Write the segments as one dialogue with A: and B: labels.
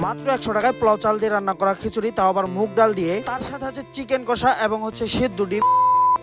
A: মাত্র 100 টাকায় পোলাও চাল দিয়ে রান্না করা খিচুড়ি, তাও আবার মুগ ডাল দিয়ে, তার সাথে আছে চিকেন কষা এবং হচ্ছে সিদ্ধ ডিম।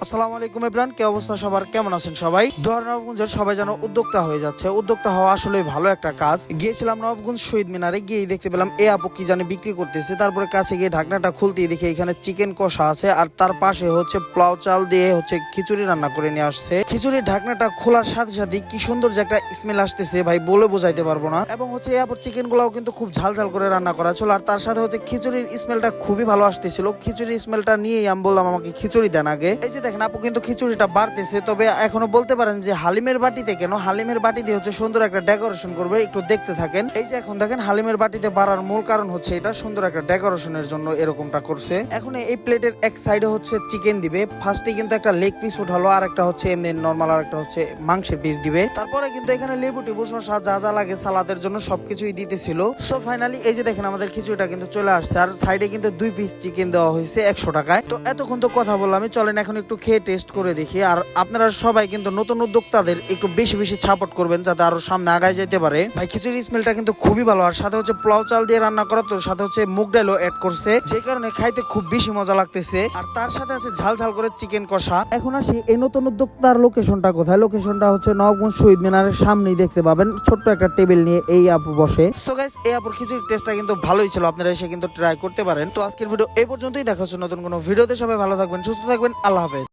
A: আসসালামু আলাইকুম এভরিওয়ান, কি অবস্থা সবার, কেমন আছেন সবাই? নবাবগঞ্জের সবাই যেন উদ্যোক্তা হয়ে যাচ্ছে। উদ্যোক্তা হওয়া আসলে ভালো একটা কাজ। গিয়েছিলাম নবাবগঞ্জ শহীদ মিনারে, গিয়ে দেখতে পেলাম এ আপু কি জানি বিক্রি করতেছে। তারপরে কাছে গিয়ে ঢাকনাটা খুলতেই দেখি এখানে চিকেন কষা আছে, আর তার পাশে হচ্ছে পোলাও চাল দিয়ে হচ্ছে খিচুড়ি রান্না করে নিয়ে আসছে। খিচুড়ির ঢাকনাটা খোলার সাথে সাথে কি সুন্দর যে একটা স্মেল আসতেছে ভাই, বলে বোঝাইতে পারবো না। এবং হচ্ছে এ আপুর চিকেন গুলাও কিন্তু খুব ঝাল ঝাল করে রান্না করা ছিল, আর তার সাথে হচ্ছে খিচুড়ির স্মেলটা খুবই ভালো আসতেছিল। খিচুড়ির স্মেলটা নিয়েই আমি বললাম আমাকে খিচুড়ি দেন আগে। এই যে দেখেন আপু কিন্তু খিচুড়িটা বাড়তেছে, তবে এখনো বলতে পারেন যে হালিমের বাটিতে কেন, হালিমের বাটি দিয়ে হচ্ছে সুন্দর একটা ডেকোরেশন করবে, একটু দেখতে থাকেন। এই যে এখন দেখেন হালিমের বাটিতে বাড়ার মূল কারণ হচ্ছে এটা সুন্দর একটা ডেকোরেশনের জন্য এরকমটা করছে। এখন এই প্লেটের এক সাইডে হচ্ছে চিকেন দিবে, ফার্স্টে কিন্তু একটা লেগ পিস উঠালো, আর একটা হচ্ছে এমনি নরমাল, আর একটা হচ্ছে মাংসের পিস দিবে। তারপরে কিন্তু এখানে লেবু টেবু শসা যা যা লাগে সালাদের জন্য সবকিছুই দিতেছিল। সো ফাইনালি এই যে দেখেন আমাদের খিচুড়িটা কিন্তু চলে আসছে, আর সাইডে কিন্তু 2 পিস চিকেন দেওয়া হয়েছে 100 টাকায়। তো এতক্ষণ তো কথা বললাম, চলেন এখন একটু খেয়ে টেস্ট করে দেখি। আর আপনারা সবাই কিন্তু নতুন উদ্যোক্তাদের একটু বেশি বেশি সাপোর্ট করবেন যাতে আরো সামনে আগায় যেতে পারে। ভাই খিচুড়ির স্মেলটা কিন্তু খুবই ভালো, আর সাথে হচ্ছে পোলাও চাল দিয়ে রান্না করা, তো সাথে হচ্ছে মুগ ডালও অ্যাড করছে, যে কারণে খাইতে খুব বেশি মজা লাগতেছে। আর তার সাথে আছে ঝাল ঝাল করে চিকেন কষা। এখন আসি এই নতুন উদ্যোক্তার লোকেশনটা কোথায়। লোকেশনটা হচ্ছে নবাবগঞ্জ শহীদ মিনারের সামনেই দেখতে পাবেন, ছোট্ট একটা টেবিল নিয়ে এই আপু বসে। সো গাইস, এই আপুর খিচুড়ির টেস্টটা কিন্তু ভালোই ছিল, আপনারা এসে কিন্তু ট্রাই করতে পারেন। তো আজকের ভিডিও এই পর্যন্তই, দেখা হচ্ছে নতুন কোনো ভিডিওতে। সবাই ভালো থাকবেন, সুস্থ থাকবেন, আল্লাহ হাফেজ।